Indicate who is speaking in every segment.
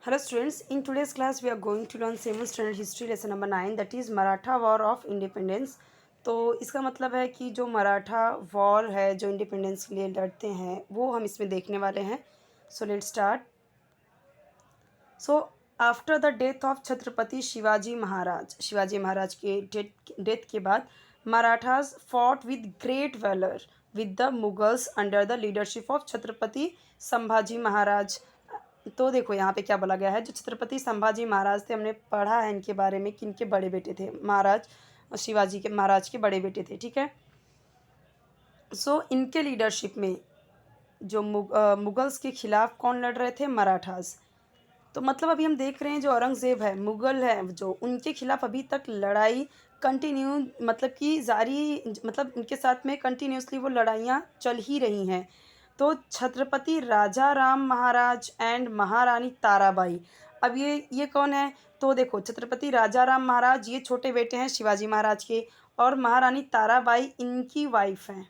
Speaker 1: Hello students, in today's class we are going to learn 7th standard history lesson number 9 that is Maratha war of independence. तो इसका मतलब है कि जो Maratha war है जो इंडिपेंडेंस के लिए लड़ते हैं वो हम इसमें देखने वाले हैं। So let's start. So after the death of Chhatrapati Shivaji Maharaj के डेथ के बाद Marathas fought with great valour with the Mughals under the leadership of Chhatrapati Sambhaji Maharaj. तो देखो यहाँ पे क्या बोला गया है, जो छत्रपति संभाजी महाराज थे हमने पढ़ा है इनके बारे में कि इनके बड़े बेटे थे महाराज शिवाजी के महाराज के बड़े बेटे थे। ठीक है, सो इनके लीडरशिप में जो मुगल्स के खिलाफ कौन लड़ रहे थे, मराठास। तो मतलब अभी हम देख रहे हैं जो औरंगज़ेब है, मुग़ल है, जो उनके खिलाफ़ अभी तक लड़ाई कंटिन्यू मतलब कि जारी मतलब उनके साथ में कंटिन्यूसली वो लड़ाइयाँ चल ही रही हैं। तो छत्रपति राजा राम महाराज एंड महारानी ताराबाई, अब ये कौन है? तो देखो छत्रपति राजा राम महाराज ये छोटे बेटे हैं शिवाजी महाराज के, और महारानी ताराबाई इनकी वाइफ हैं।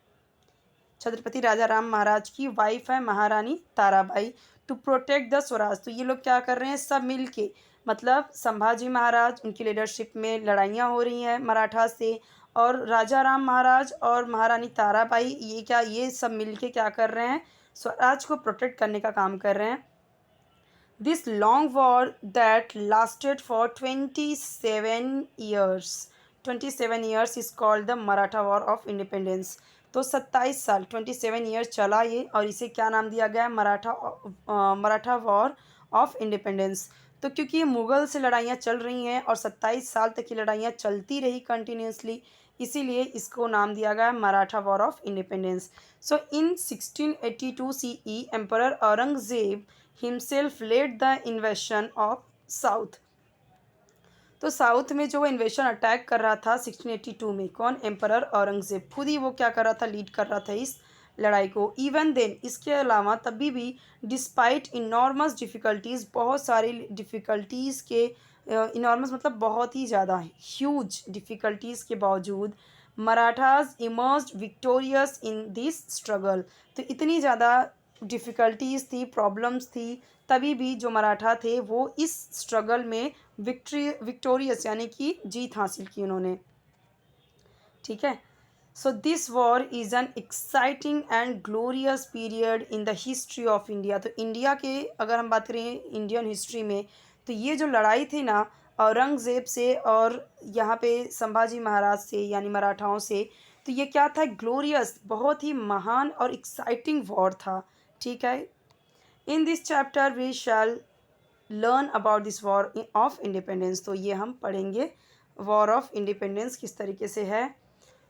Speaker 1: छत्रपति राजा राम महाराज की वाइफ है Maharani Tarabai. To protect the Swaraj, तो ये लोग क्या कर रहे हैं, सब मिल के मतलब संभाजी महाराज उनकी लीडरशिप में लड़ाइयाँ हो रही हैं मराठा से, और राजा राम महाराज और महारानी ताराबाई ये सब मिल के क्या कर रहे हैं, स्वराज को प्रोटेक्ट करने का काम कर रहे हैं। This long war that lasted for 27 years is called the Maratha war of independence. तो 27 साल 27 ईयर्स चला ये, और इसे क्या नाम दिया गया है, मराठा वॉर ऑफ इंडिपेंडेंस। तो क्योंकि ये मुग़ल से लड़ाइयाँ चल रही हैं और 27 साल तक की लड़ाइयाँ चलती रही कंटिन्यूसली, इसीलिए इसको नाम दिया गया Maratha war of independence. So in 1682 CE emperor Aurangzeb himself led the invasion of south. तो साउथ में जो वो इन्वेशन अटैक कर रहा था 1682 में, कौन, एम्परर औरंगज़ेब खुद ही वो क्या कर रहा था, लीड कर रहा था इस लड़ाई को। इवन देन, इसके अलावा तभी भी डिस्पाइट इनॉर्मस डिफ़िकल्टीज़, बहुत सारी डिफ़िकल्टीज़ के, इनॉर्मस मतलब बहुत ही ज़्यादा ह्यूज डिफ़िकल्टीज़ के बावजूद Marathas emerged victorious in this struggle. तो इतनी ज़्यादा डिफ़िकल्टीज़ थी, प्रॉब्लम्स थी, तभी भी जो मराठा थे वो इस स्ट्रगल में विक्टोरियस यानी कि जीत हासिल की उन्होंने। ठीक है, so this war is an exciting and glorious period in the history of India. तो इंडिया के अगर हम बात करें इंडियन हिस्ट्री में, तो ये जो लड़ाई थी ना औरंगज़ेब से और यहाँ पे संभाजी महाराज से यानी मराठाओं से, तो ये क्या था, ग्लोरियस, बहुत ही महान और एक्साइटिंग वॉर था। ठीक है, in this chapter we shall learn about this war of independence. तो ये हम पढ़ेंगे वॉर ऑफ इंडिपेंडेंस किस तरीके से है।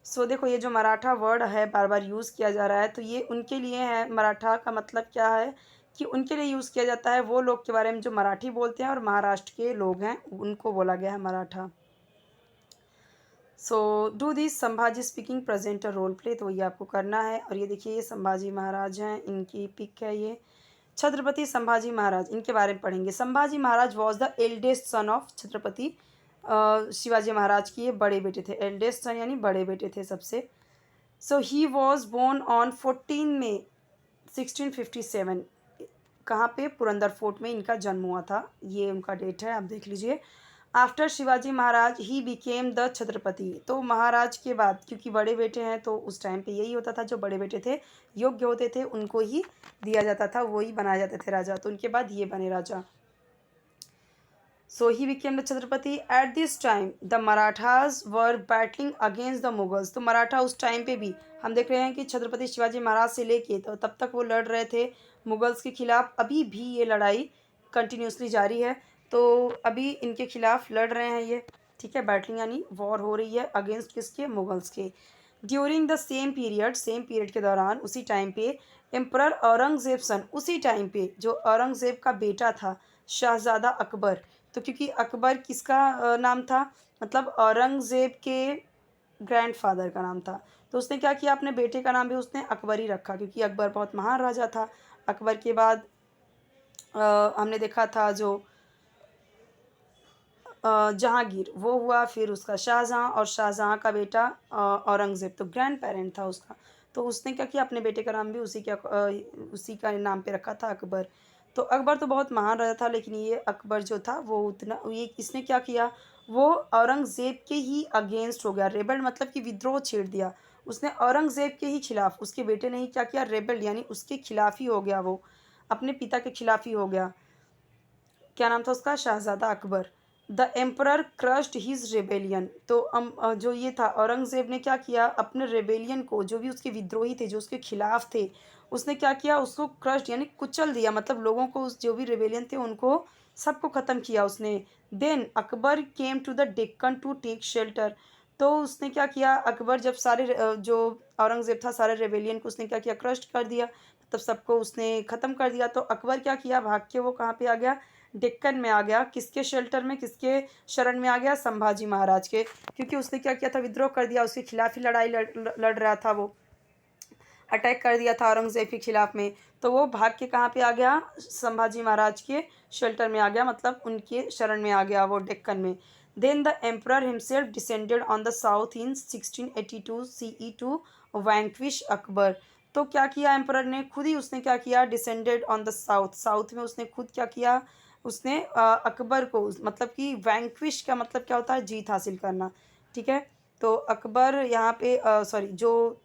Speaker 1: सो देखो ये जो मराठा वर्ड है बार बार यूज़ किया जा रहा है, तो ये उनके लिए है। मराठा का मतलब क्या है कि उनके लिए यूज़ किया जाता है, वो लोग के बारे में जो मराठी बोलते हैं और महाराष्ट्र के लोग हैं उनको बोला गया है Maratha. So do this Sambhaji speaking present a role play, तो ये आपको करना है। और ये देखिए ये संभाजी महाराज हैं, इनकी पिक है ये। छत्रपति संभाजी महाराज, इनके बारे में पढ़ेंगे। Sambhaji Maharaj was the eldest son of Chhatrapati Shivaji Maharaj की ये बड़े बेटे थे। एल्डेस्ट सन यानी बड़े बेटे थे सबसे। सो ही वॉज बोर्न ऑन 14 मई 1657। कहाँ पे, पुरंदर फोर्ट में इनका जन्म हुआ था, ये उनका डेट है, आप देख लीजिए। After Shivaji Maharaj he became the Chhatrapati. तो महाराज के बाद, क्योंकि बड़े बेटे हैं तो उस टाइम पे यही होता था, जो बड़े बेटे थे योग्य होते थे उनको ही दिया जाता था, वही बनाए जाते थे राजा, तो उनके बाद ये बने राजा। So he became the Chhatrapati. At this time the Marathas were battling against the Mughals. तो मराठा उस टाइम पे भी हम देख रहे हैं कि छत्रपति शिवाजी महाराज से लेके तो तब तक वो लड़ रहे थे मुगल्स के खिलाफ। अभी भी ये लड़ाई कंटिन्यूसली जारी है, तो अभी इनके खिलाफ लड़ रहे हैं ये। ठीक है, बैटलिंग यानी वॉर हो रही है अगेंस्ट किसके, मुगल्स के। ड्यूरिंग द सेम पीरियड के दौरान, उसी टाइम पे एम्परर औरंगज़ेब सन, उसी टाइम पे जो औरंगज़ेब का बेटा था शहज़ादा अकबर। तो क्योंकि अकबर किसका नाम था, मतलब औरंगज़ेब के ग्रैंडफादर का नाम था, तो उसने क्या किया, अपने बेटे का नाम भी उसने अकबर ही रखा, क्योंकि अकबर बहुत महान राजा था। अकबर के बाद हमने देखा था जो जहांगीर वो हुआ, फिर उसका शाहजहाँ, और शाहजहाँ का बेटा औरंगज़ेब, तो ग्रैंड पेरेंट था उसका। तो उसने क्या किया, अपने बेटे का नाम भी उसी का नाम पे रखा था, अकबर। तो अकबर तो बहुत महान राजा था, लेकिन ये अकबर जो था वो उतना ये इसने क्या किया, वो औरंगज़ेब के ही अगेंस्ट हो गया। रेबेल मतलब कि विद्रोह छेड़ दिया। उसने औरंगज़ेब के ही खिलाफ, उसके बेटे ने ही क्या किया, रेबेल यानी उसके खिलाफ ही हो गया वो, अपने पिता के खिलाफ ही हो गया। क्या नाम था उसका? शाहज़ादा Akbar. The emperor crushed his rebellion. तो जो ये था औरंगज़ेब ने क्या किया, अपने रेबेलियन को, जो भी उसके विद्रोही थे, जो उसके खिलाफ थे, उसने क्या किया, उसको क्रश्ड यानी कुचल दिया। मतलब लोगों को, उस जो भी रेबेलियन थे उनको सबको ख़त्म किया उसने। Then Akbar came to the Deccan to take shelter. तो उसने क्या किया, अकबर जब जो औरंगज़ेब था सारे रेबेलियन को उसने क्या किया, क्रश्ड कर दिया, मतलब सबको उसने ख़त्म कर दिया। तो अकबर क्या किया, भाग के वो कहाँ पे आ गया, डेक्कन में आ गया। किसके शेल्टर में, किसके शरण में आ गया, संभाजी महाराज के। क्योंकि उसने क्या किया था, विद्रोह कर दिया, उसके खिलाफ ही लड़ाई लड़ रहा था वो, अटैक कर दिया था औरंगज़ेब के खिलाफ में। तो वो भाग के कहाँ पे आ गया, संभाजी महाराज के शेल्टर में आ गया, मतलब उनके शरण में आ गया वो डेक्कन में। Then the emperor himself descended on the south in 1682 CE to vanquish Akbar. तो क्या किया एम्परर ने, खुद ही उसने क्या किया, descended on the south, south में उसने खुद क्या किया, उसने अकबर को, मतलब कि वैंक्विश का मतलब क्या होता है, जीत हासिल करना। ठीक है। तो अकबर यहाँ पे सॉरी जो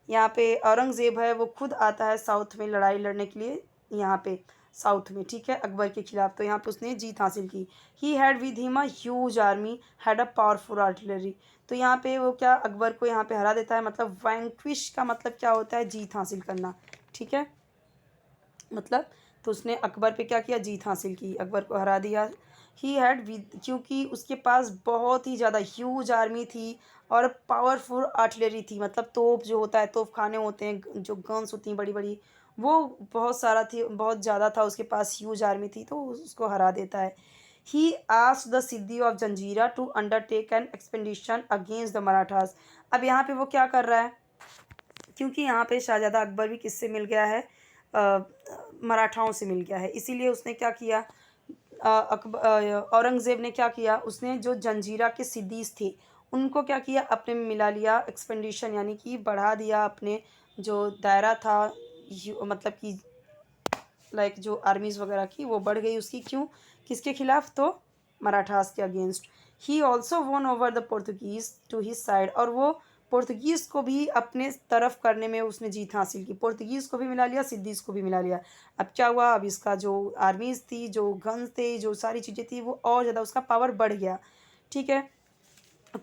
Speaker 1: यहाँ पे औरंगज़ेब है वो खुद आता है साउथ में लड़ाई लड़ने के लिए, यहाँ पे साउथ में, ठीक है, अकबर के खिलाफ। तो यहाँ पे उसने जीत हासिल की। He had with him a huge army, had a powerful artillery. तो यहाँ पे वो क्या, अकबर को यहाँ पे हरा देता है। मतलब वैंक्विश का मतलब क्या होता है, जीत हासिल करना। ठीक है, मतलब तो उसने अकबर पे क्या किया, जीत हासिल की, अकबर को हरा दिया। ही हैड विद, क्योंकि उसके पास बहुत ही ज़्यादा ह्यूज आर्मी थी और पावरफुल आर्टिलरी थी। मतलब तोप जो होता है, तोप खाने होते हैं, जो गन्स होती हैं बड़ी बड़ी, वो बहुत सारा थी, बहुत ज़्यादा था उसके पास, ह्यूज आर्मी थी, तो उसको हरा देता है। He asked the Siddi of Janjira to undertake an expedition against the Marathas. अब यहाँ पे वो क्या कर रहा है, क्योंकि यहाँ पे शाहज़ादा अकबर भी किससे मिल गया है, मराठाओं से मिल गया है, इसीलिए उसने क्या किया, औरंगज़ेब ने क्या किया, उसने जो जंजीरा के सिद्दीस थे उनको क्या किया, अपने में मिला लिया, एक्सपेंडिशन यानी कि बढ़ा दिया, अपने जो दायरा था, मतलब कि लाइक जो आर्मीज़ वगैरह की वो बढ़ गई उसकी। क्यों, किसके खिलाफ, तो मराठास के against. He also won over the Portuguese to his side. और वो पोर्तुगीज़ को भी अपने तरफ करने में उसने जीत हासिल की, पोर्तुगीज़ को भी मिला लिया, सिद्दीज़ को भी मिला लिया। अब क्या हुआ, अब इसका जो आर्मीज़ थी, जो गन्स थे, जो सारी चीज़ें थी, वो और ज़्यादा उसका पावर बढ़ गया। ठीक है।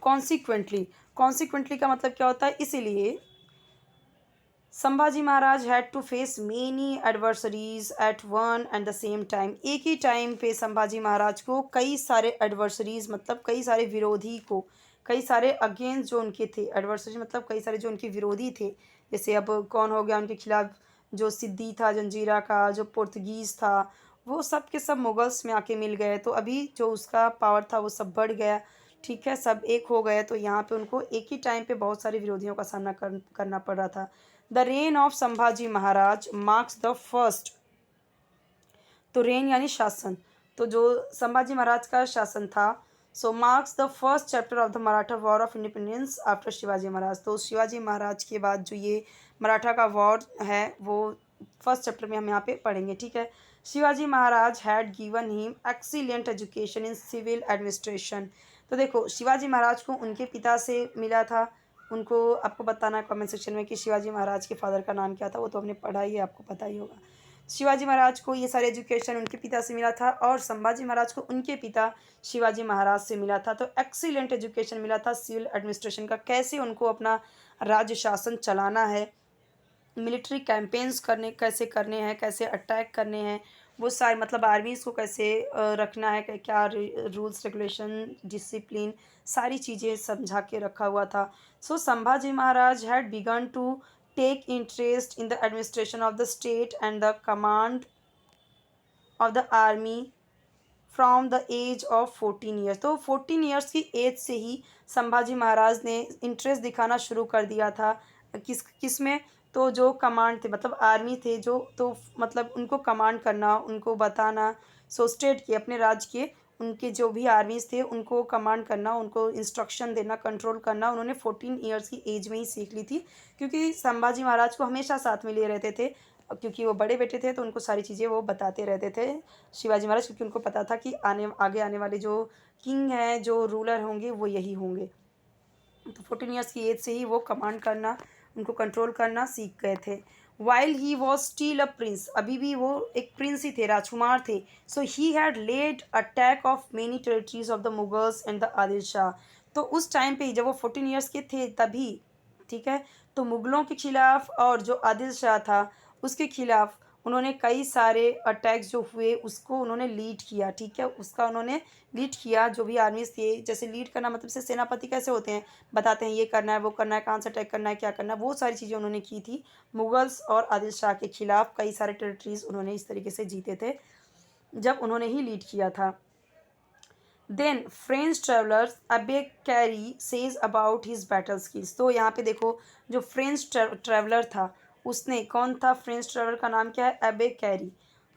Speaker 1: कॉन्सिक्वेंटली, कॉन्सिक्वेंटली का मतलब क्या होता है, इसीलिए Sambhaji Maharaj had to face many adversaries at one and the same time. एक ही टाइम पे संभाजी महाराज को कई सारे एडवर्सरीज, मतलब कई सारे विरोधी को, कई सारे अगेंस्ट जो उनके थे, एडवर्सरी मतलब कई सारे जो उनके विरोधी थे। जैसे अब कौन हो गया उनके खिलाफ, जो सिद्दी था जंजीरा का, जो पुर्तगीज़ था, वो सब के सब मुगल्स में आके मिल गए। तो अभी जो उसका पावर था वो सब बढ़ गया। ठीक है, सब एक हो गए। तो यहाँ पे उनको एक ही टाइम पे बहुत सारे विरोधियों का सामना करना पड़ रहा था। The reign of Sambhaji Maharaj marks the first. तो रेन यानी शासन, तो जो संभाजी महाराज का शासन था, so marks the first chapter of the Maratha war of independence after Shivaji Maharaj. तो शिवाजी महाराज के बाद जो ये मराठा का वॉर है वो फर्स्ट चैप्टर में हम यहाँ पे पढ़ेंगे। ठीक है। Shivaji Maharaj had given him excellent education in civil administration. तो देखो, शिवाजी महाराज को उनके पिता से मिला था। उनको आपको बताना है कमेंट सेक्शन में कि शिवाजी महाराज के फादर का नाम क्या था, वो तो हमने पढ़ा ही है, आपको पता ही होगा। शिवाजी महाराज को ये सारे एजुकेशन उनके पिता से मिला था और संभाजी महाराज को उनके पिता शिवाजी महाराज से मिला था। तो एक्सीलेंट एजुकेशन मिला था सिविल एडमिनिस्ट्रेशन का, कैसे उनको अपना राज्य शासन चलाना है, मिलिट्री कैंपेन्स कैसे करने हैं, कैसे अटैक करने हैं, वो सारे मतलब आर्मीज़ को कैसे रखना है, क्या रूल्स रेगुलेशन डिसिप्लिन, सारी चीज़ें समझा के रखा हुआ था। So Sambhaji Maharaj had begun to take interest in the administration of the state and the command of the army from the age of 14 years. तो 14 ईयर्स की एज से ही संभाजी महाराज ने इंटरेस्ट दिखाना शुरू कर दिया था। किस में, तो जो कमांड थे, मतलब आर्मी थे जो, तो मतलब उनको कमांड करना, उनको बताना, सो स्टेट के, अपने राज्य के, उनके जो भी आर्मीज़ थे उनको कमांड करना, उनको इंस्ट्रक्शन देना, कंट्रोल करना, उन्होंने 14 ईयर्स की एज में ही सीख ली थी। क्योंकि संभाजी महाराज को हमेशा साथ में लिए रहते थे क्योंकि वो बड़े बेटे थे तो उनको सारी चीज़ें वो बताते रहते थे शिवाजी महाराज, क्योंकि उनको पता था कि आगे आने वाले जो किंग हैं, जो रूलर होंगे वो यही होंगे। तो 14 ईयर्स की एज से ही वो कमांड करना, उनको कंट्रोल करना सीख गए थे। While he was still a prince, अभी भी वो एक प्रिंस ही थे, राजकुमार थे। So he had led attack of many territories of the Mughals and the Adil Shah. तो उस टाइम पे ही जब वो 14 ईयर्स के थे तभी, ठीक है, तो मुगलों के खिलाफ और जो आदिल शाह था उसके खिलाफ उन्होंने कई सारे अटैक्स जो हुए उसको उन्होंने लीड किया, ठीक है, उसका उन्होंने लीड किया। जो भी आर्मीज़ थे, जैसे लीड करना मतलब से सेनापति कैसे होते हैं, बताते हैं ये करना है, वो करना है, कहाँ से अटैक करना है, क्या करना है, वो सारी चीज़ें उन्होंने की थी। मुगल्स और आदिल शाह के खिलाफ कई सारे टेरिटरीज उन्होंने इस तरीके से जीते थे जब उन्होंने ही लीड किया था। देन फ्रेंच ट्रेवलर्स अबे carry says about his battle skills. तो यहाँ पे देखो, जो फ्रेंच ट्रेवलर था, उसने, कौन था फ्रेंच ट्रेवलर का नाम क्या है, अबे कैरी।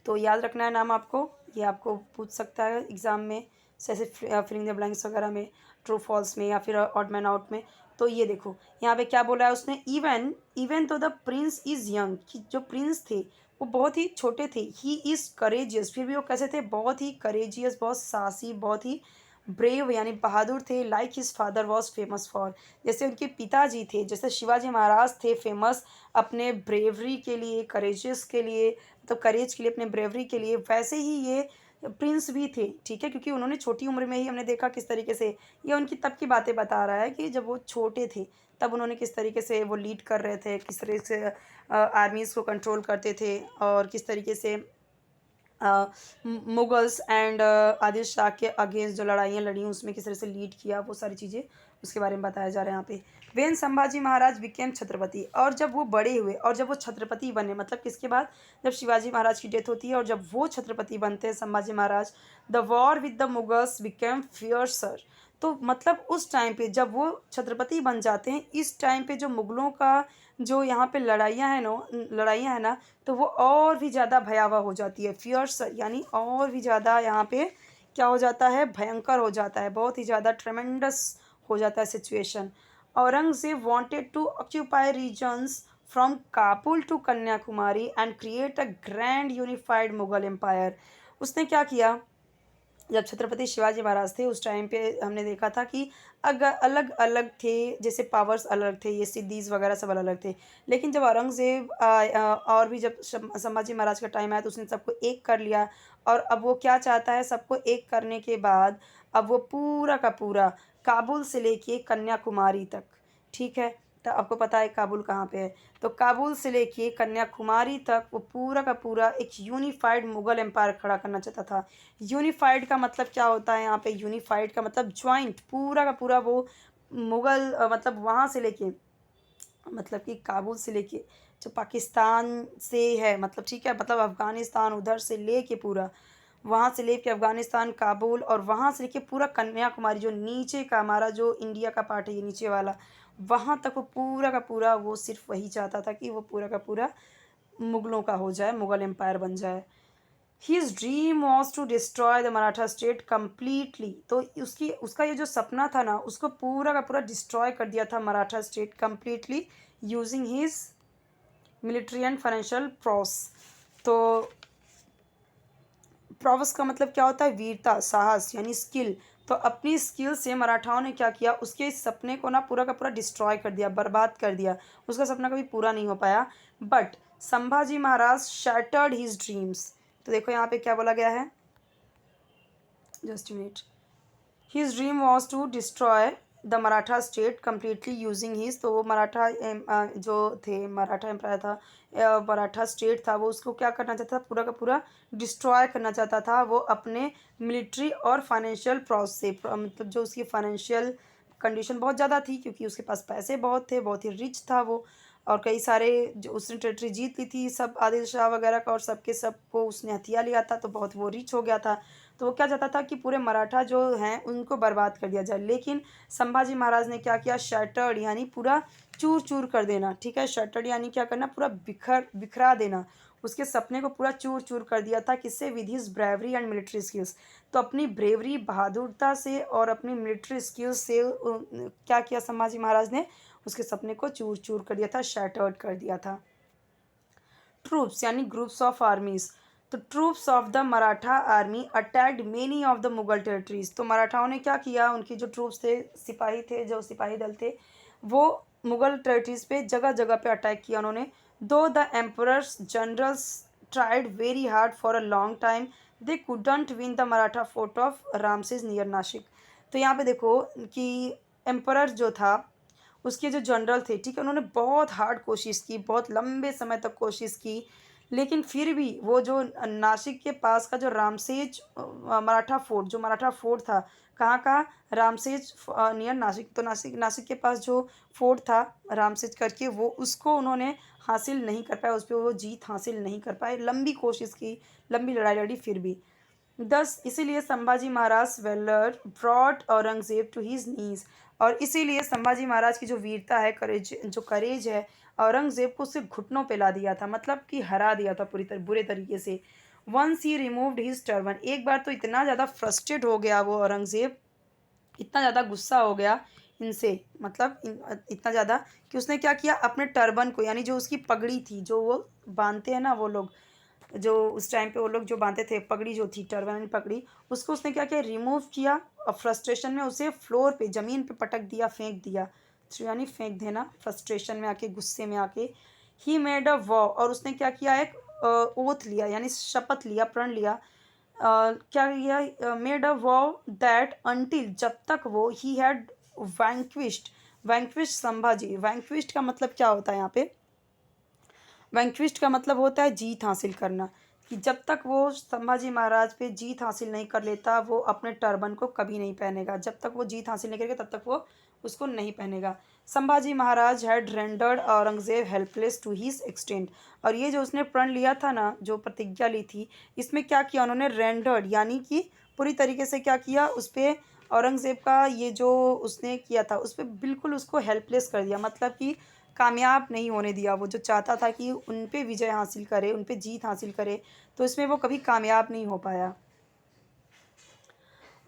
Speaker 1: तो याद रखना है नाम आपको, ये आपको पूछ सकता है एग्ज़ाम में, जैसे फिलिंग द ब्लैंक्स वगैरह में, ट्रू फॉल्स में या फिर ऑड मैन आउट में। तो ये देखो यहाँ पे क्या बोला है उसने, इवन इवन तो द प्रिंस इज़ यंग, कि जो प्रिंस थे वो बहुत ही छोटे थे, ही इज़ करेजियस, फिर भी वो कैसे थे, बहुत ही करेजियस, बहुत साहसी, बहुत ही ब्रेव यानी बहादुर थे। Like his father was famous for, जैसे उनके पिताजी थे, जैसे शिवाजी महाराज थे फेमस अपने ब्रेवरी के लिए, करेजियस के लिए, मतलब करेज के लिए, अपने ब्रेवरी के लिए, वैसे ही ये प्रिंस भी थे, ठीक है, क्योंकि उन्होंने छोटी उम्र में ही, हमने देखा किस तरीके से, ये उनकी तब की बातें बता रहा है कि जब वो छोटे थे तब उन्होंने किस तरीके से वो लीड कर रहे थे, किस तरह से आर्मीज़ को कंट्रोल करते थे, और किस तरीके से मुगल्स एंड आदिल शाह के अगेंस्ट जो लड़ाइयाँ लड़ी उसमें किस तरह से लीड किया, वो सारी चीज़ें उसके बारे में बताया जा रहा है यहाँ पे। वेन संभाजी महाराज बिकेम छत्रपति, और जब वो बड़े हुए और जब वो छत्रपति बने, मतलब किसके बाद, जब शिवाजी महाराज की डेथ होती है और जब वो छत्रपति बनते हैं Sambhaji Maharaj, the war with the Mughals became fiercer. तो मतलब उस टाइम पे जब वो छत्रपति बन जाते हैं, इस टाइम पे जो मुगलों का जो यहाँ पे लड़ाइयाँ हैं ना, तो वो और भी ज़्यादा भयावह हो जाती है। फियर्स यानी और भी ज़्यादा यहाँ पे क्या हो जाता है, भयंकर हो जाता है, बहुत ही ज़्यादा ट्रेमेंडस हो जाता है situation. Aurangzeb wanted to occupy regions from Kabul to Kanyakumari and create a grand unified Mughal empire. उसने क्या किया, जब छत्रपति शिवाजी महाराज थे उस टाइम पे हमने देखा था कि अलग अलग थे, जैसे पावर्स अलग थे, ये सिद्धीज़ वगैरह सब अलग अलग थे। लेकिन जब औरंगज़ेब और भी जब संभाजी महाराज का टाइम आया तो उसने सबको एक कर लिया। और अब वो क्या चाहता है, सबको एक करने के बाद अब वो पूरा का पूरा काबुल से लेके कन्याकुमारी तक, ठीक है, तो आपको पता है काबुल कहाँ पे है, तो काबुल से लेके कन्याकुमारी तक वो पूरा का पूरा एक यूनिफाइड मुगल एम्पायर खड़ा करना चाहता था। यूनिफाइड का मतलब क्या होता है यहाँ पे, यूनिफाइड का मतलब ज्वाइंट, पूरा का पूरा वो मुगल मतलब वहाँ से लेके, मतलब कि काबुल से लेके जो पाकिस्तान से है, मतलब ठीक है, मतलब अफ़गानिस्तान उधर से लेके पूरा, वहाँ से लेके अफ़गानिस्तान काबुल, और वहाँ से लेके पूरा कन्याकुमारी जो नीचे का हमारा जो इंडिया का पार्ट है ये नीचे वाला, वहाँ तक वो पूरा का पूरा, वो सिर्फ वही चाहता था कि वो पूरा का पूरा मुगलों का हो जाए, मुगल एम्पायर बन जाए। His dream was to destroy the Maratha state completely. तो उसकी उसका ये जो सपना था ना, उसको पूरा का पूरा डिस्ट्रॉय कर दिया था Maratha state completely, using his military and financial pros. तो प्रॉवस का मतलब क्या होता है, वीरता, साहस यानी स्किल। तो अपनी स्किल से मराठाओं ने क्या किया, उसके इस सपने को ना पूरा का पूरा डिस्ट्रॉय कर दिया, बर्बाद कर दिया, उसका सपना कभी पूरा नहीं हो पाया। But Sambhaji Maharaj shattered his dreams. तो देखो यहाँ पे क्या बोला गया है, just minute, his dream was to destroy the Maratha state completely using his. तो वो मराठा जो थे, मराठा एम्पायर था, मराठा स्टेट था, वो उसको क्या करना चाहता था, पूरा का पूरा डिस्ट्रॉय करना चाहता था वो अपने मिलिट्री और फाइनेंशियल प्रॉस से, मतलब जो उसकी फाइनेंशियल कंडीशन बहुत ज़्यादा थी, क्योंकि उसके पास पैसे बहुत थे, बहुत ही रिच था वो, और कई सारे जो उसने टेरिटरी जीत ली थी सब आदिल शाह वगैरह का, और सबके सबको उसने हथिया लिया था, तो बहुत वो रिच हो गया था। तो वो क्या चाहता था कि पूरे मराठा जो हैं उनको बर्बाद कर दिया जाए। लेकिन संभाजी महाराज ने क्या किया, शैटर्ड यानी पूरा चूर चूर कर देना, ठीक है, शैटर्ड यानी क्या करना, पूरा बिखरा देना, उसके सपने को पूरा चूर चूर कर दिया था, किससे, with his bravery and military skills. तो अपनी ब्रेवरी, बहादुरता से और अपनी मिलिट्री स्किल्स से क्या किया संभाजी महाराज ने, उसके सपने को चूर चूर कर दिया था, शैटर्ड कर दिया था। ट्रूप्स यानी ग्रुप्स ऑफ आर्मीज। तो troops of the Maratha army attacked many of the Mughal territories. तो मराठाओं ने क्या किया, उनके जो ट्रूप्स थे, सिपाही थे, जो सिपाही दल थे, वो मुगल टेरिटरीज पे जगह जगह पे अटैक किया उन्होंने। दो the emperors generals tried very hard for a long time they couldn't win the Maratha fort of Ramsej near Nashik. तो यहाँ पे देखो कि एम्परर जो था, उसके जो जनरल थे, ठीक है, उन्होंने बहुत हार्ड कोशिश की, बहुत लंबे समय तक कोशिश की, लेकिन फिर भी वो जो नासिक के पास का जो रामसेज मराठा फोर्ट, जो मराठा फोर्ट था, कहाँ का, रामसेज नियर नासिक। तो नासिक नासिक के पास जो फोर्ट था रामसेज करके, वो उसको उन्होंने हासिल नहीं कर पाए, उस पर वो जीत हासिल नहीं कर पाए, लंबी कोशिश की, लंबी लड़ाई लड़ी फिर भी। दस इसीलिए Sambhaji Maharaj valour brought Aurangzeb to his knees. और इसीलिए संभाजी महाराज की जो वीरता है, करेज, जो करेज है, औरंगजेब को उससे घुटनों पे ला दिया था, मतलब कि हरा दिया था पूरी तरह बुरे तरीके से। Once he removed his turban, एक बार तो इतना ज़्यादा फ्रस्ट्रेट हो गया वो औरंगजेब, इतना ज़्यादा गुस्सा हो गया इनसे, मतलब इतना ज़्यादा कि उसने क्या किया, अपने टर्बन को, यानी जो उसकी पगड़ी थी, जो वो बांधते हैं ना वो लोग, जो उस टाइम पे वो लोग जो बांधते थे, पगड़ी जो थी, टर्बन यानी पगड़ी, उसको उसने क्या किया, रिमूव किया, और फ्रस्ट्रेशन में उसे फ्लोर पे, ज़मीन पे पटक दिया, फेंक दिया। तो यानी फेंक देना, फ्रस्ट्रेशन में आके, गुस्से में आके। ही मेड अ वॉ, और उसने क्या किया, एक ओथ लिया, यानी शपथ लिया, प्रण लिया। क्या किया, made a Waugh that until, जब तक वो, ही हैड वैंक्विश्ड, वैंक्विश्ड संभाजी। वैंक्विश्ड का मतलब क्या होता है यहाँ पे, वैंक्विस्ट का मतलब होता है जीत हासिल करना, कि जब तक वो संभाजी महाराज पे जीत हासिल नहीं कर लेता, वो अपने टर्बन को कभी नहीं पहनेगा, जब तक वो जीत हासिल नहीं करेगा तब तक वो उसको नहीं पहनेगा। Sambhaji Maharaj had rendered Aurangzeb helpless to his extent. और ये जो उसने प्रण लिया था ना, जो प्रतिज्ञा ली थी, इसमें क्या किया उन्होंने, रेंडर्ड यानी कि पूरी तरीके से क्या किया, उस पर औरंगज़ेब का ये जो उसने किया था, उस पर बिल्कुल उसको हेल्पलेस कर दिया, मतलब कि कामयाब नहीं होने दिया। वो जो चाहता था कि उन पे विजय हासिल करे, उन पे जीत हासिल करे, तो इसमें वो कभी कामयाब नहीं हो पाया।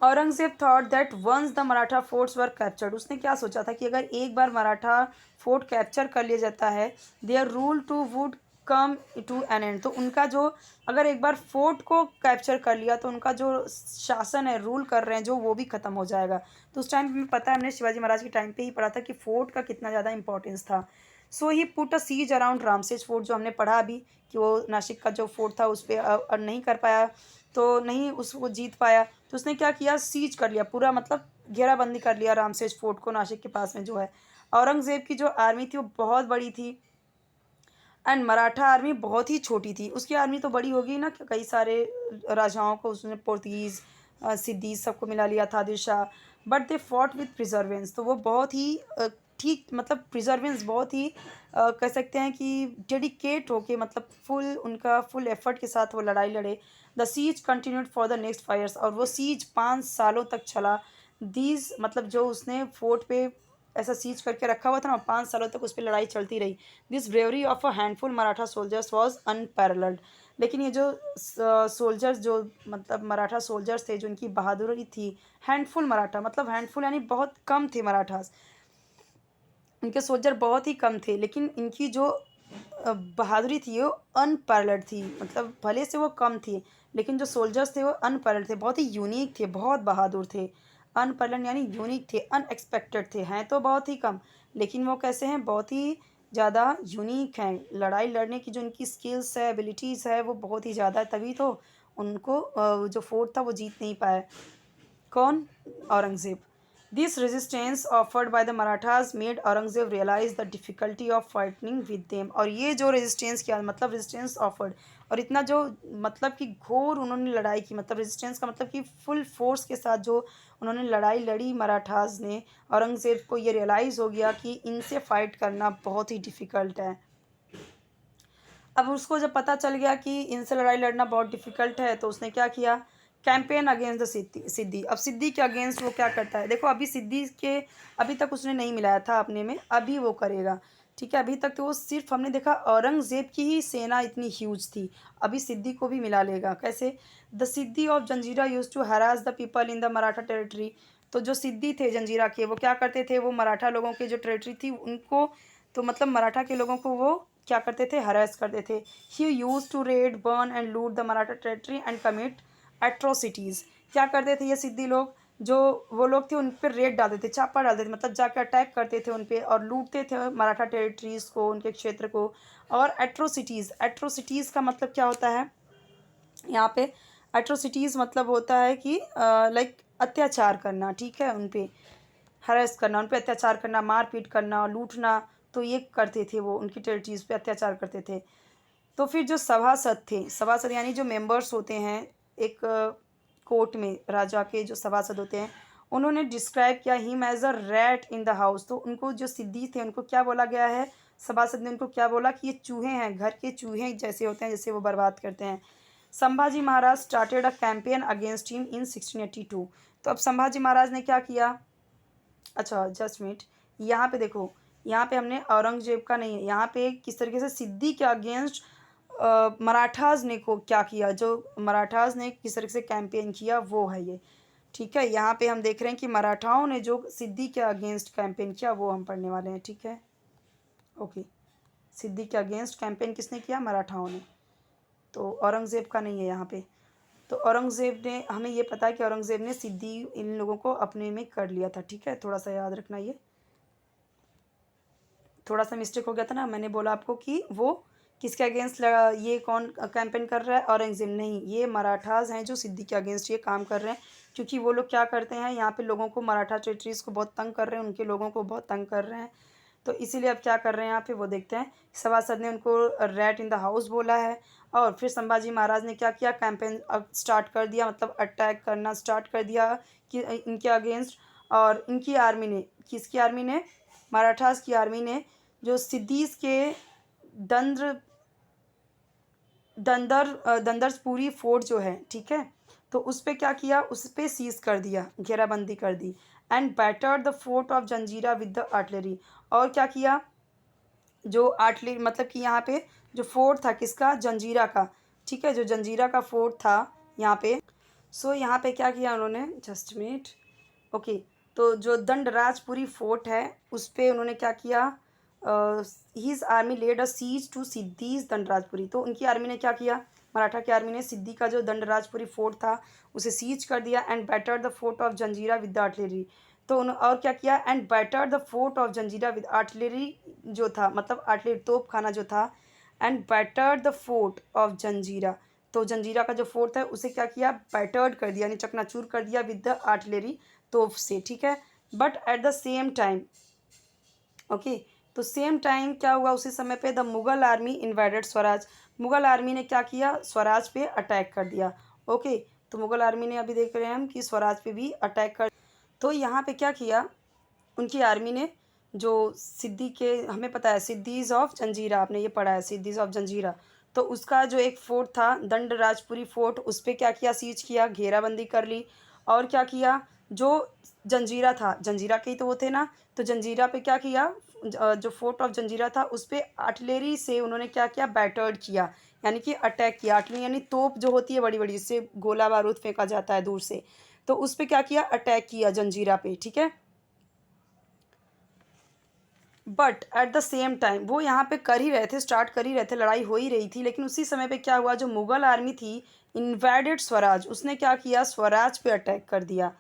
Speaker 1: Aurangzeb thought that once the Maratha forts were captured, उसने क्या सोचा था कि अगर एक बार मराठा फोर्ट कैप्चर कर लिया जाता है, their rule too would come to an end. तो उनका जो, अगर एक बार फोर्ट को कैप्चर कर लिया तो उनका जो शासन है, रूल कर रहे हैं जो, वो भी ख़त्म हो जाएगा। तो उस टाइम में पता है, हमने शिवाजी महाराज के टाइम पे ही पढ़ा था कि फोर्ट का कितना ज़्यादा इंपॉर्टेंस था। So he put a siege around Ramsej fort, जो हमने पढ़ा अभी, कि वो नासिक का जो फोर्ट था उस पर नहीं कर पाया, तो नहीं उसको जीत पाया, तो उसने क्या किया, सीज कर लिया पूरा, मतलब घेराबंदी कर लिया रामसेज फोर्ट को, नासिक के पास में जो है। औरंगज़ेब की जो आर्मी थी वो बहुत बड़ी थी, एंड मराठा आर्मी बहुत ही छोटी थी। उसकी आर्मी तो बड़ी होगी ना, कई सारे राजाओं को उसने, पोर्तुगीज़, सिद्दीज़, सबको मिला लिया था, Adil Shah. But they fought with प्रिजर्वेंस, तो वो बहुत ही ठीक, मतलब प्रिजर्वेंस बहुत ही कह सकते हैं कि डेडिकेट होके, मतलब फुल, उनका फुल एफर्ट के साथ वो लड़ाई लड़े। The siege continued for the next 5 years, और वो सीज 5 सालों तक चला। दीज मतलब जो उसने फोर्ट पे ऐसा सीज करके रखा हुआ था ना, 5 सालों तक उस पर लड़ाई चलती रही। This bravery of a handful Maratha soldiers was unparalleled. लेकिन ये जो सोल्जर्स, जो मतलब मराठा सोल्जर्स थे, जो इनकी बहादुरी थी, हैंडफुल मराठा, मतलब हैंडफुल यानी बहुत कम थे मराठास, इनके सोल्जर बहुत ही कम थे, लेकिन इनकी जो बहादुरी थी वो अनपैरेलल्ड थी, मतलब भले से वो कम थी, लेकिन जो सोल्जर्स थे वो अनपैरेलल्ड थे, बहुत ही यूनिक थे, बहुत बहादुर थे। अनपैरेलल्ड यानी यूनिक थे, अनएक्सपेक्टेड थे, हैं तो बहुत ही कम, लेकिन वो कैसे हैं, बहुत ही ज़्यादा यूनिक हैं। लड़ाई लड़ने की जो इनकी स्किल्स है, एबिलिटीज़ है, वो बहुत ही ज़्यादा है, तभी तो उनको जो फोर्ट था वो जीत नहीं पाया। कौन, Aurangzeb. This resistance offered by the Marathas made Aurangzeb realise the difficulty of fighting with them. और ये जो रेजिस्टेंस किया, मतलब रेजिस्टेंस ऑफर्ड, और इतना जो, मतलब कि घोर उन्होंने लड़ाई की, मतलब रेजिस्टेंस का मतलब कि फुल फोर्स के साथ जो उन्होंने लड़ाई लड़ी मराठास ने, औरंगज़ेब को ये रियलाइज़ हो गया कि इनसे फाइट करना बहुत ही डिफ़िकल्ट है। अब उसको जब पता चल गया कि इनसे लड़ाई लड़ना बहुत डिफ़िकल्ट है, तो उसने क्या किया, कैंपेन अगेंस्ट द सिद्धि। अब सिद्धि के अगेंस्ट वो क्या करता है, देखो अभी सिद्धि के, अभी तक उसने नहीं मिलाया था अपने में, अभी वो करेगा, ठीक है। अभी तक तो वो सिर्फ हमने देखा औरंगज़ेब की ही सेना इतनी ह्यूज थी, अभी सिद्धि को भी मिला लेगा। कैसे, the Siddi of Janjira used to harass the people in the Maratha territory. तो जो सिद्धि थे जंजीरा के, वो क्या करते थे, वो मराठा लोगों के जो टेरिटरी थी उनको, तो मतलब मराठा के लोगों को वो क्या करते थे, हरेस करते थे। He use to raid, burn and loot the Maratha territory and commit atrocities. क्या करते थे ये सिद्दी लोग, जो वो लोग थे उन पर रेड डालते थे, छापा डालते थे, मतलब जाकर अटैक करते थे उन पर और लूटते थे मराठा टेरिटरीज़ को, उनके क्षेत्र को। और एट्रोसिटीज़, एट्रोसिटीज़ का मतलब क्या होता है यहाँ पे, एट्रोसिटीज़ मतलब होता है कि लाइक अत्याचार करना, ठीक है, उन पे हरेस करना, उन पे अत्याचार करना, मारपीट करना, लूटना। तो ये करते थे, वो उनकी टेरिटरीज़ पे अत्याचार करते थे। तो फिर जो सभासद थे, सभासद यानी जो मेंबर्स होते हैं एक कोर्ट में, राजा के जो सभासद होते हैं, उन्होंने डिस्क्राइब किया him as a rat in the house. तो उनको जो सिद्दी थे उनको क्या बोला गया है, सभासद ने उनको क्या बोला कि ये चूहे हैं, घर के चूहे जैसे होते हैं, जैसे वो बर्बाद करते हैं। Sambhaji Maharaj started a campaign against him in 1682। तो अब संभाजी महाराज ने क्या किया, अच्छा जस्ट मिनट, यहाँ पे देखो, यहाँ पे हमने औरंगजेब का नहीं है, यहाँ पे किस तरीके से सिद्दी के अगेंस्ट मराठाज ने को क्या किया, जो मराठाज ने किस तरीके से कैंपेन किया वो है ये, ठीक है। यहाँ पे हम देख रहे हैं कि मराठाओं ने जो सिद्दी के अगेंस्ट कैंपेन किया वो हम पढ़ने वाले हैं, ठीक है। ओके, सिद्दी के अगेंस्ट कैंपेन किसने किया, मराठाओं ने। तो औरंगज़ेब का नहीं है यहाँ पे। तो औरंगज़ेब ने, हमें ये पता है कि औरंगज़ेब ने सिद्दी इन लोगों को अपने में कर लिया था, ठीक है, थोड़ा सा याद रखना। ये थोड़ा सा मिस्टेक हो गया था ना, मैंने बोला आपको कि वो किसके अगेंस्ट लड़ा, ये कौन कैंपेन कर रहा है, औरंगज़ेब नहीं, ये मराठाज हैं जो सिद्दी के अगेंस्ट ये काम कर रहे हैं। क्योंकि वो लोग क्या करते हैं, यहाँ पे लोगों को, मराठा टेरिटरीज़ को बहुत तंग कर रहे हैं, उनके लोगों को बहुत तंग कर रहे हैं। तो इसीलिए अब क्या कर रहे हैं यहाँ पे वो देखते हैं। सभासद ने उनको रैट इन द हाउस बोला है। और फिर संभाजी महाराज ने क्या किया, कैंपेन अब स्टार्ट कर दिया, मतलब अटैक करना स्टार्ट कर दिया कि इनके अगेंस्ट। और इनकी आर्मी ने, किसकी आर्मी ने, मराठास की आर्मी ने, जो सिद्दीज़ के दंद्र दंदरसपुरी फोर्ट जो है, ठीक है, तो उस पर क्या किया, उस पर सीज कर दिया, घेराबंदी कर दी। And battered the fort of Janjira with the artillery. और क्या किया, जो आर्टिलरी मतलब कि यहाँ पे जो फोर्ट था किसका, जंजीरा का, ठीक है, जो जंजीरा का फोर्ट था यहाँ पे। सो यहाँ पे क्या किया उन्होंने, जस्ट मिनट, ओके। तो जो दंडराजपुरी फोर्ट है उस पर उन्होंने क्या किया, his army laid a siege to Siddis Dandarajpuri. तो उनकी आर्मी ने क्या किया, मराठा की आर्मी ने सिद्दी का जो दंडराजपुरी फोर्ट था उसे सीज कर दिया। And batter the fort of Janjira with the artillery. तो उन्होंने और क्या किया, and batter the fort of Janjira with artillery, जो था मतलब आर्टिलरी तोप खाना जो था। And batter the fort of Janjira, तो जंजीरा का जो फोर्ट है उसे क्या किया, बैटर्ड कर दिया, यानी चकनाचूर कर दिया विद द आर्टिलरी, तोप से, ठीक है। But at the same time, okay, तो सेम टाइम क्या हुआ, उसी समय पे the Mughal army invaded Swaraj. Mughal army ने क्या किया, स्वराज पे अटैक कर दिया, ओके। तो मुगल आर्मी ने, अभी देख रहे हैं हम कि स्वराज पे भी अटैक कर। तो यहाँ पे क्या किया उनकी आर्मी ने, जो सिद्दी के, हमें पता है सिद्दीज़ ऑफ जंजीरा, आपने ये पढ़ा है सिद्दीज़ ऑफ जंजीरा। तो उसका जो एक फोर्ट था दंड राजपुरी फोर्ट, उस पर क्या किया, सीज किया, घेराबंदी कर ली। और क्या किया, जो जंजीरा था, जंजीरा के ही तो वो थे ना, तो जंजीरा पे क्या किया, जो फोर्ट ऑफ जंजीरा था उस पर आर्टिलरी से उन्होंने क्या किया, बैटर्ड किया, यानी कि अटैक किया। आर्टिलरी यानी तोप जो होती है बड़ी बड़ी, जिससे गोला बारूद फेंका जाता है दूर से, तो उस पर क्या किया, अटैक किया जंजीरा पे, ठीक है। But at the same time वो यहाँ पे कर ही रहे थे, स्टार्ट कर ही रहे थे, लड़ाई हो ही रही थी, लेकिन उसी समय पे क्या हुआ, जो मुगल आर्मी थी इन्वेडेड स्वराज, उसने क्या किया, स्वराज पे अटैक कर दिया,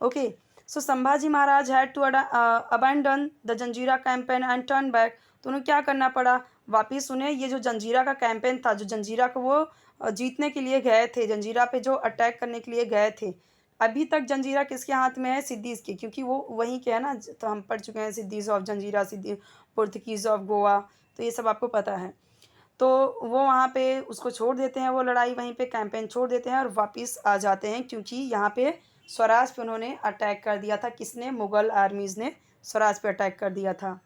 Speaker 1: okay. So Sambhaji Maharaj had to abandon the Janjira campaign and turn back. तो उन्हें क्या करना पड़ा, वापिस उन्हें ये जो जंजीरा का कैंपेन था, जो जंजीरा को वो जीतने के लिए गए थे, जंजीरा पे जो अटैक करने के लिए गए थे। अभी तक जंजीरा किसके हाथ में है, सिद्दीज़ के, क्योंकि वो वहीं के है ना, तो हम पढ़ चुके हैं Siddis of Janjira, Siddi Portuguese of Goa, तो ये सब आपको पता है। तो वो वहाँ पे उसको छोड़ देते हैं, वो लड़ाई वहीं पे कैंपेन छोड़ देते हैं और वापस आ जाते हैं, क्योंकि यहाँ पे स्वराज पे उन्होंने अटैक कर दिया था, किसने, मुग़ल आर्मीज़ ने स्वराज पे अटैक कर दिया था।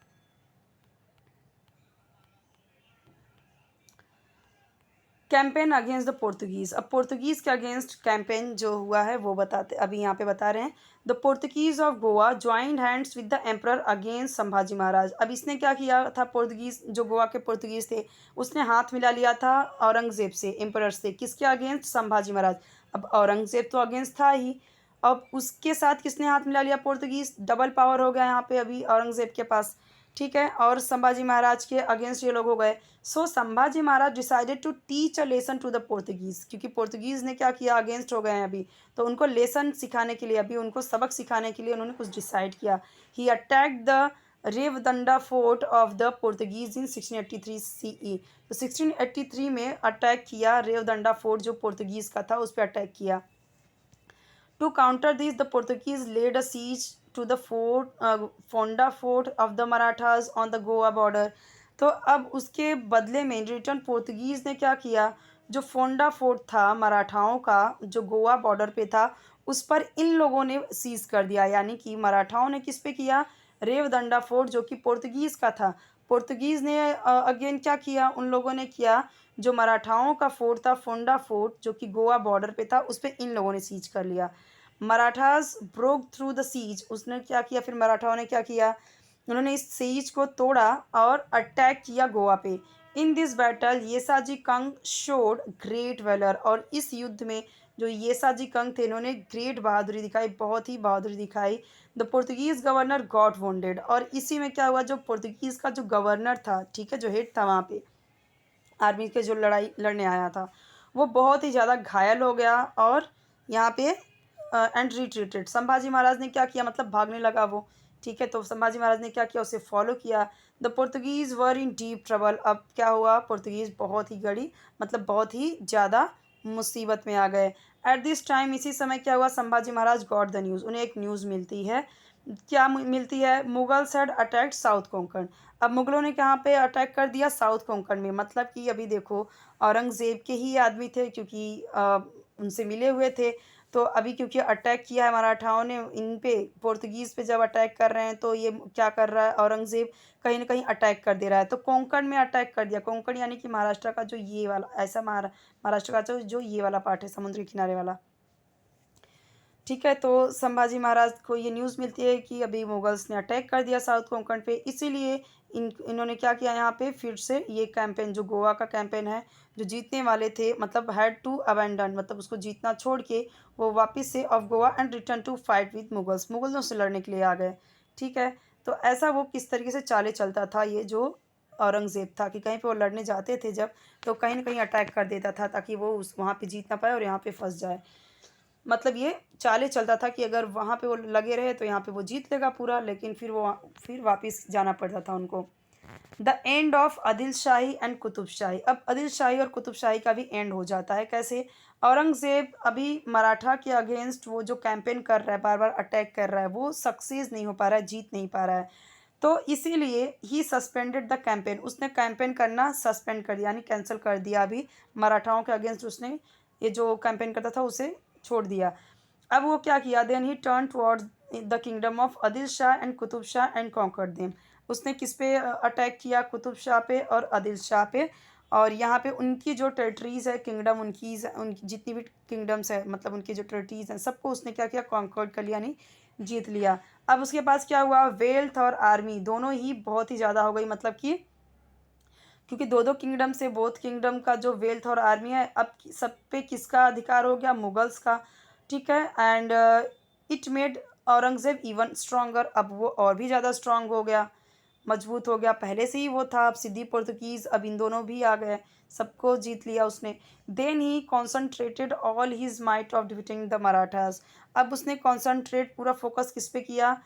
Speaker 1: Campaign against the Portuguese. अब पोर्तुगीज़ के अगेंस्ट कैंपेन जो हुआ है वो बताते, अभी यहाँ पे बता रहे हैं। The Portuguese of Goa joined hands with the emperor against Sambhaji Maharaj. अब इसने क्या किया था, पोर्तुगीज़ जो गोवा के पोर्तुगीज़ थे उसने हाथ मिला लिया था औरंगज़ेब से, एम्परर से, किसके अगेंस्ट, संभाजी महाराज। अब औरंगज़ेब तो अगेंस्ट था ही, अब उसके साथ किसने हाथ मिला लिया, पोर्तुगीज़, डबल पावर हो गया यहाँ पे अभी औरंगज़ेब के पास, ठीक है, और संभाजी महाराज के अगेंस्ट ये लोग हो गए। So Sambhaji Maharaj decided to teach a lesson to the Portuguese, क्योंकि पोर्तुगीज़ ने क्या किया, अगेंस्ट हो गए हैं अभी, तो उनको लेसन सिखाने के लिए, अभी उनको सबक सिखाने के लिए उन्होंने कुछ डिसाइड किया। He attacked the Revdanda fort of the Portuguese in 1683 CE. तो 1683 में अटैक किया, रेवदंडा फोर्ट जो पोर्तुगीज़ का था उस पर अटैक किया। To counter this, the Portuguese laid a siege to the Fonda fort of the Marathas on the Goa border. तो अब उसके बदले में रिटर्न पोर्तुगीज़ ने क्या किया, जो फोंडा फोर्ट था मराठाओं का जो गोवा बॉर्डर पे था, उस पर इन लोगों ने सीज कर दिया। यानी कि मराठाओं ने किस पे किया, रेवदंडा फोर्ट जो कि पोर्तुगीज़ का था। पोर्तुगीज़ ने अगेन क्या किया, उन लोगों ने किया, जो मराठाओं का फोर्ट था फोंडा फोर्ट जो कि गोवा बॉर्डर पे था, उस पर इन लोगों ने सीज कर लिया। Marathas broke through the siege, उसने क्या किया, फिर मराठाओं ने क्या किया, उन्होंने इस सीज को तोड़ा और अटैक किया गोवा पे। In this battle Yesaji Kank showed great valour, और इस युद्ध में जो येसाजी कंग थे इन्होंने ग्रेट बहादुरी दिखाई, बहुत ही बहादुरी दिखाई। The Portuguese governor got wounded, और इसी में क्या हुआ, जो पोर्तुगीज़ का जो गवर्नर था, ठीक है, जो हेड था वहाँ पे आर्मी के, जो लड़ाई लड़ने आया था, वो बहुत ही ज़्यादा घायल हो गया। और यहाँ पे एंड रिट्रीटेड, संभाजी महाराज ने क्या किया, मतलब भागने लगा वो। ठीक है, तो संभाजी महाराज ने क्या किया, उसे फॉलो किया। The Portuguese were in deep trouble, अब क्या हुआ, पोर्तुगीज़ बहुत ही गड़ी, मतलब बहुत ही ज़्यादा मुसीबत में आ गए। एट दिस टाइम, इसी समय क्या हुआ, Sambhaji Maharaj got the news, उन्हें एक न्यूज़ मिलती है। क्या मिलती है, Mughals had attacked south Konkan. अब मुगलों ने कहाँ पे अटैक कर दिया, साउथ कोंकण में। मतलब कि अभी देखो, औरंगज़ेब के ही आदमी थे, क्योंकि उनसे मिले हुए थे। तो अभी क्योंकि अटैक किया है मराठाओं ने इन पे, पोर्तुगीज़ पे जब अटैक कर रहे हैं, तो ये क्या कर रहा है, औरंगज़ेब कहीं ना कहीं अटैक कर दे रहा है। तो कोंकण में अटैक कर दिया। कोंकण यानी कि महाराष्ट्र का जो ये वाला, ऐसा महाराष्ट्र का जो ये वाला पार्ट है, समुद्री किनारे वाला। ठीक है, तो संभाजी महाराज को ये न्यूज़ मिलती है कि अभी मुगल्स ने अटैक कर दिया साउथ कोंकण पे। इसीलिए इन्होंने क्या किया, यहाँ पे फिर से ये कैंपेन, जो गोवा का कैंपेन है, जो जीतने वाले थे, मतलब हैड टू अबैंडन, मतलब उसको जीतना छोड़ के वो वापस से of Goa and return to fight with Mughals, मुगलों से लड़ने के लिए आ गए। ठीक है, तो ऐसा वो किस तरीके से चाले चलता था, ये जो औरंगज़ेब था, कि कहीं पे वो लड़ने जाते थे जब, तो कहीं ना कहीं अटैक कर देता था, ताकि वो उस वहाँ पे जीत ना पाए और यहाँ पे फंस जाए। मतलब ये चाले चलता था कि अगर वहाँ पे वो लगे रहे तो यहाँ पे वो जीत लेगा पूरा, लेकिन फिर वो फिर वापस जाना पड़ता था उनको। The end of Adil Shahi and Qutub Shahi, अब आदिल शाही और कुतुब शाही का भी एंड हो जाता है। कैसे, औरंगज़ेब अभी मराठा के अगेंस्ट वो जो कैंपेन कर रहा है, बार बार अटैक कर रहा है, वो सक्सेस नहीं हो पा रहा है, जीत नहीं पा रहा है। तो इसीलिए ही सस्पेंडेड द कैंपेन, उसने कैंपेन करना सस्पेंड कर दिया, यानी कैंसिल कर दिया। अभी मराठाओं के अगेंस्ट उसने ये जो कैंपेन करता था उसे छोड़ दिया। अब वो क्या किया, then he turn towards the kingdom of Adil Shah and Qutb Shah and conquered them. उसने किस पे अटैक किया, कुतुब शाह पे और आदिल शाह पे। और यहाँ पे उनकी जो टेरिटरीज़ है, किंगडम उनकी जितनी भी किंगडम्स है, मतलब उनकी जो टेरिटरीज़ हैं, सबको उसने क्या किया, कॉन्कर्ड कर लिया, यानी जीत लिया। अब उसके पास क्या हुआ, वेल्थ और आर्मी दोनों ही बहुत ही ज़्यादा हो गई। मतलब कि क्योंकि दो दो किंगडम से, बोथ किंगडम का जो वेल्थ और आर्मी है, अब सब पे किसका अधिकार हो गया, मुगल्स का। ठीक है, and it made Aurangzeb even stronger, अब वो और भी ज़्यादा स्ट्रांग हो गया, मजबूत हो गया। पहले से ही वो था, अब सिद्धि पोर्तुगीज़, अब इन दोनों भी आ गए, सबको जीत लिया उसने। Then he concentrated all his might of defeating the Marathas, अब उसने कॉन्सनट्रेट पूरा फोकस किस पे किया,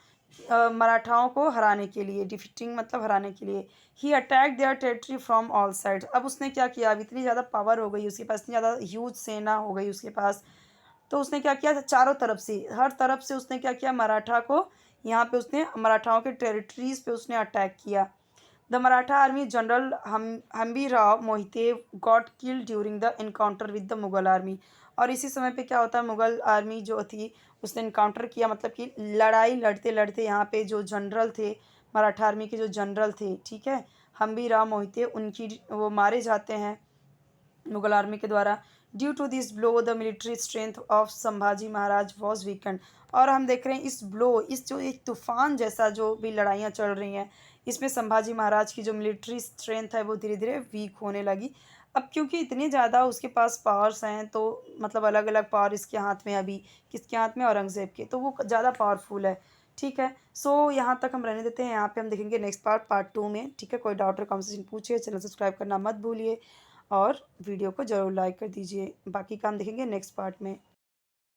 Speaker 1: मराठाओं को हराने के लिए, डिफिटिंग मतलब हराने के लिए। He attack their territory from all sides, अब उसने क्या किया, अब इतनी ज़्यादा पावर हो गई उसके पास, इतनी ज़्यादा ह्यूज सेना हो गई उसके पास, तो उसने क्या किया, चारों तरफ से, हर तरफ से उसने क्या किया, मराठा को, यहाँ पे उसने मराठाओं के टेरिटरीज पे उसने अटैक किया। The Maratha army general Hambirrao Mohite got killed during the encounter with the Mughal army, और इसी समय पे क्या होता है, मुगल आर्मी जो थी उसने इनकाउंटर किया, मतलब कि लड़ाई लड़ते लड़ते यहाँ पे जो जनरल थे, मराठा आर्मी के जो जनरल थे, ठीक है, हम्बीराव मोहिते, उनकी वो मारे जाते हैं मुगल आर्मी के द्वारा। Due to this blow the military strength of Sambhaji Maharaj was weakened, और हम देख रहे हैं इस ब्लो, इस जो एक तूफान जैसा जो भी लड़ाइयाँ चल रही हैं, इसमें संभाजी महाराज की जो मिलिट्री स्ट्रेंथ है वो धीरे धीरे वीक होने लगी। अब क्योंकि इतने ज़्यादा उसके पास पावर्स हैं, तो मतलब अलग अलग पावर इसके हाथ में, अभी किसके हाथ में, औरंगज़ेब के, तो वो ज़्यादा पावरफुल है। ठीक है। सो यहाँ तक हम रहने देते हैं, यहाँ पे हम देखेंगे नेक्स्ट पार्ट 2 में। ठीक है, कोई डाउट और कॉन्वर्सेशन पूछिए, चैनल सब्सक्राइब करना मत भूलिए और वीडियो को ज़रूर लाइक कर दीजिए। बाकी काम देखेंगे नेक्स्ट पार्ट में।